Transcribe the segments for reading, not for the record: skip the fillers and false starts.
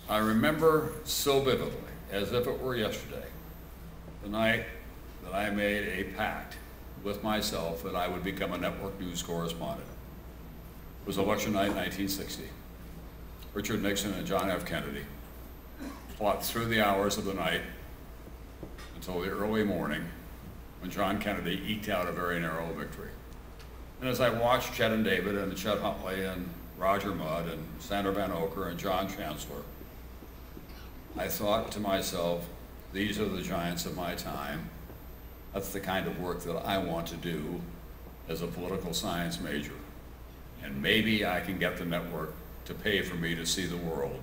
I remember so vividly, as if it were yesterday, the night that I made a pact with myself that I would become a network news correspondent. It was election night 1960. Richard Nixon and John F. Kennedy fought through the hours of the night until the early morning when John Kennedy eked out a very narrow victory. And as I watched Chet and David and Chet Huntley and Roger Mudd and Sandra Van Oker and John Chancellor, I thought to myself, these are the giants of my time. That's the kind of work that I want to do as a political science major. And maybe I can get the network to pay for me to see the world.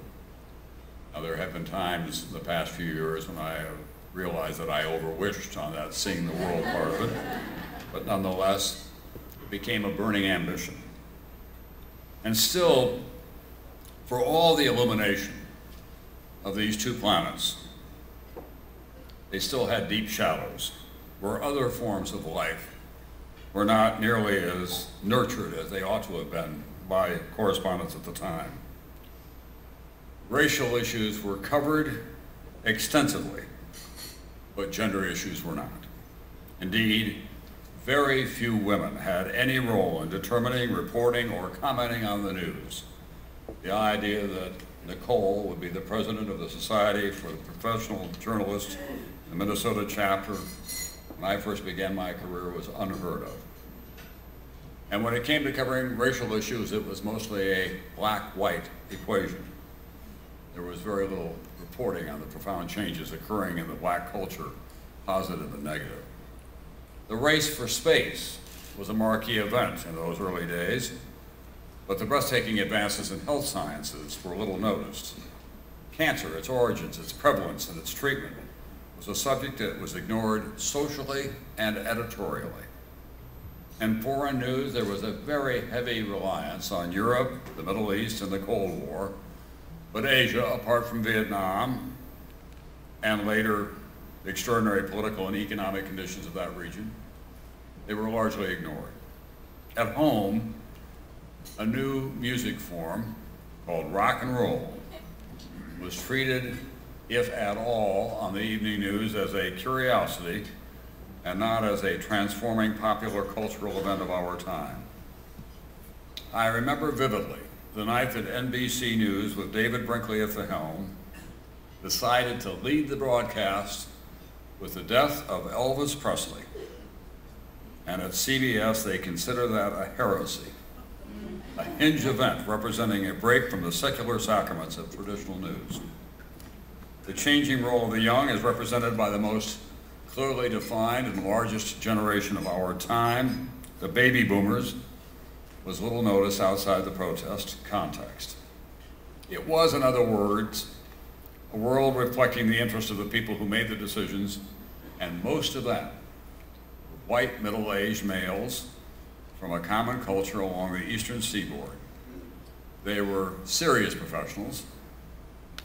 Now, there have been times in the past few years when I have realized that I overwished on that seeing the world part of it, but nonetheless, it became a burning ambition. And still, for all the illumination of these two planets, they still had deep shadows, where other forms of life were not nearly as nurtured as they ought to have been by correspondents at the time. Racial issues were covered extensively, but gender issues were not. Indeed, very few women had any role in determining, reporting, or commenting on the news. The idea that Nicole would be the president of the Society for the Professional Journalists, the Minnesota chapter, when I first began my career, was unheard of. And when it came to covering racial issues, it was mostly a black-white equation. There was very little reporting on the profound changes occurring in the black culture, positive and negative. The race for space was a marquee event in those early days, but the breathtaking advances in health sciences were little noticed. Cancer, its origins, its prevalence, and its treatment was a subject that was ignored socially and editorially. In foreign news, there was a very heavy reliance on Europe, the Middle East, and the Cold War, but Asia, apart from Vietnam, and later the extraordinary political and economic conditions of that region, they were largely ignored. At home, a new music form called rock and roll was treated, if at all, on the evening news as a curiosity and not as a transforming popular cultural event of our time. I remember vividly the night that NBC News, with David Brinkley at the helm, decided to lead the broadcast with the death of Elvis Presley. And at CBS, they consider that a heresy, a hinge event representing a break from the secular sacraments of traditional news. The changing role of the young is represented by the most clearly defined and largest generation of our time, the baby boomers, was little noticed outside the protest context. It was, in other words, a world reflecting the interest of the people who made the decisions, and most of them were white middle-aged males from a common culture along the eastern seaboard. They were serious professionals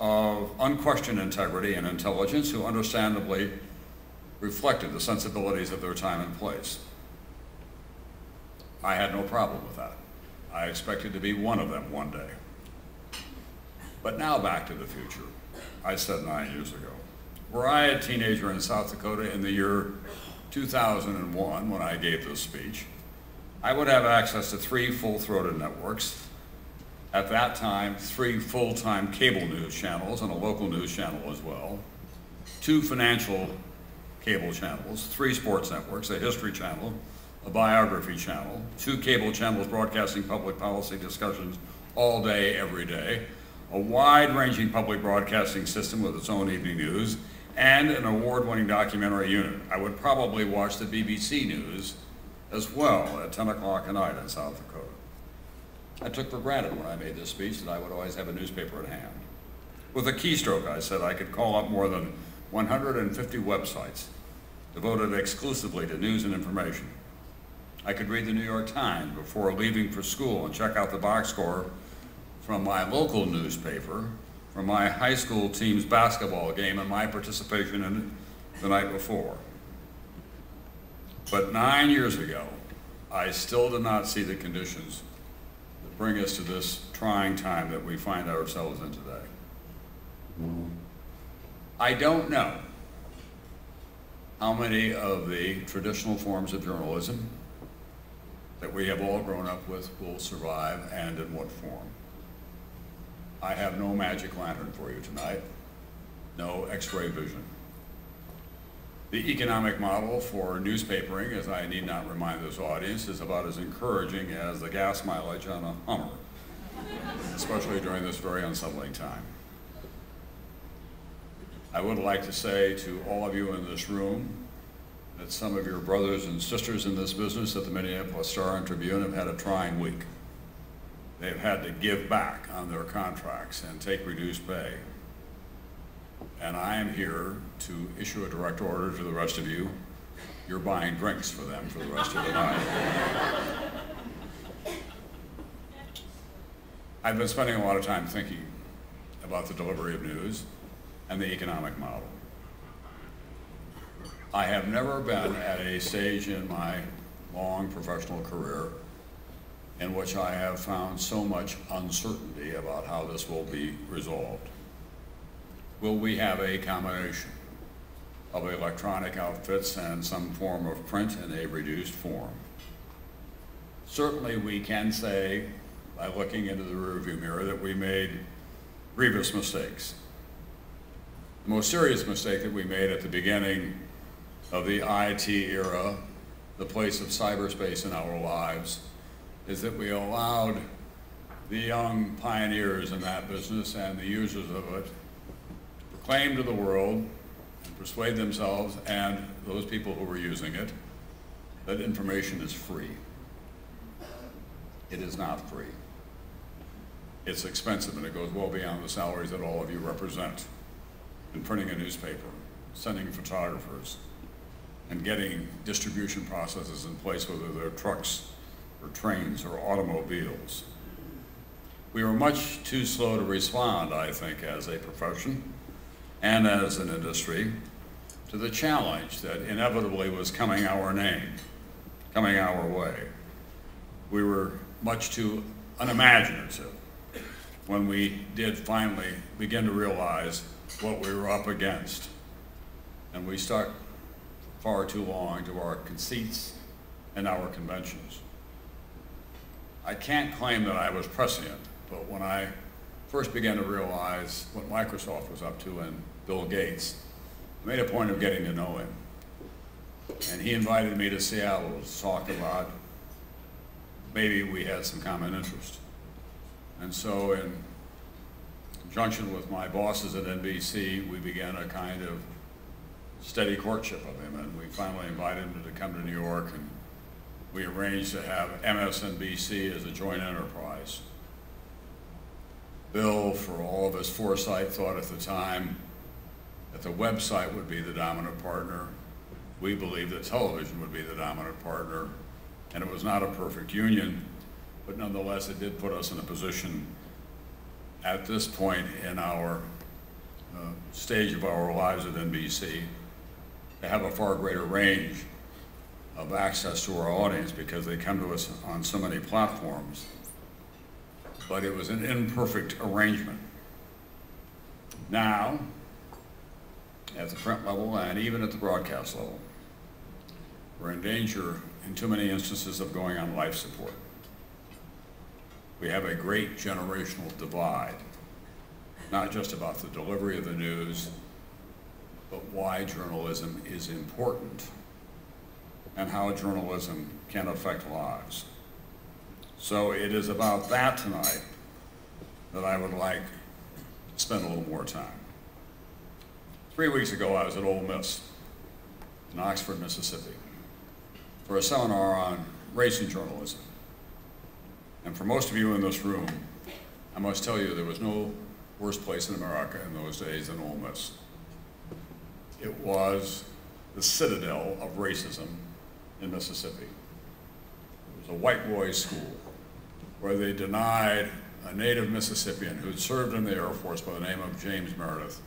of unquestioned integrity and intelligence who understandably reflected the sensibilities of their time and place. I had no problem with that. I expected to be one of them one day. But now back to the future, I said 9 years ago. Were I a teenager in South Dakota in the year 2001 when I gave this speech, I would have access to 3 full-throated networks. At that time, 3 full-time cable news channels and a local news channel as well, 2 financial cable channels, 3 sports networks, a history channel, a biography channel, 2 cable channels broadcasting public policy discussions all day, every day, a wide-ranging public broadcasting system with its own evening news, and an award-winning documentary unit. I would probably watch the BBC News as well at 10 o'clock at night in South Dakota. I took for granted when I made this speech that I would always have a newspaper at hand. With a keystroke, I said I could call up more than 150 websites devoted exclusively to news and information. I could read the New York Times before leaving for school and check out the box score from my local newspaper, from my high school team's basketball game and my participation in it the night before. But 9 years ago, I still did not see the conditions that bring us to this trying time that we find ourselves in today. I don't know how many of the traditional forms of journalism that we have all grown up with will survive, and in what form. I have no magic lantern for you tonight, no X-ray vision. The economic model for newspapering, as I need not remind this audience, is about as encouraging as the gas mileage on a Hummer, especially during this very unsettling time. I would like to say to all of you in this room that some of your brothers and sisters in this business at the Minneapolis Star and Tribune have had a trying week. They've had to give back on their contracts and take reduced pay. And I am here to issue a direct order to the rest of you. You're buying drinks for them for the rest of the night. I've been spending a lot of time thinking about the delivery of news and the economic model. I have never been at a stage in my long professional career in which I have found so much uncertainty about how this will be resolved. Will we have a combination of electronic outfits and some form of print in a reduced form? Certainly we can say, by looking into the rearview mirror, that we made grievous mistakes. The most serious mistake that we made at the beginning of the IT era, the place of cyberspace in our lives, is that we allowed the young pioneers in that business and the users of it to proclaim to the world and persuade themselves and those people who were using it that information is free. It is not free. It's expensive, and it goes well beyond the salaries that all of you represent in printing a newspaper, sending photographers, and getting distribution processes in place, whether they're trucks or trains or automobiles. We were much too slow to respond, I think, as a profession and as an industry, to the challenge that inevitably was coming our way. We were much too unimaginative when we did finally begin to realize what we were up against. And we stuck far too long to our conceits and our conventions. I can't claim that I was prescient, but when I first began to realize what Microsoft was up to and Bill Gates, I made a point of getting to know him. And he invited me to Seattle to talk about maybe we had some common interest. And so in conjunction with my bosses at NBC, we began a kind of steady courtship of him, and we finally invited him to come to New York, and we arranged to have MSNBC as a joint enterprise. Bill, for all of his foresight, thought at the time that the website would be the dominant partner. We believed that television would be the dominant partner, and it was not a perfect union, but nonetheless it did put us in a position at this point in our stage of our lives at NBC to have a far greater range of access to our audience because they come to us on so many platforms. But it was an imperfect arrangement. Now, at the print level and even at the broadcast level, we're in danger in too many instances of going on life support. We have a great generational divide, not just about the delivery of the news, but why journalism is important and how journalism can affect lives. So it is about that tonight that I would like to spend a little more time. 3 weeks ago, I was at Ole Miss in Oxford, Mississippi, for a seminar on racing journalism. And for most of you in this room, I must tell you there was no worse place in America in those days than Ole Miss. It was the citadel of racism in Mississippi. It was a white boys' school where they denied a native Mississippian who'd served in the Air Force by the name of James Meredith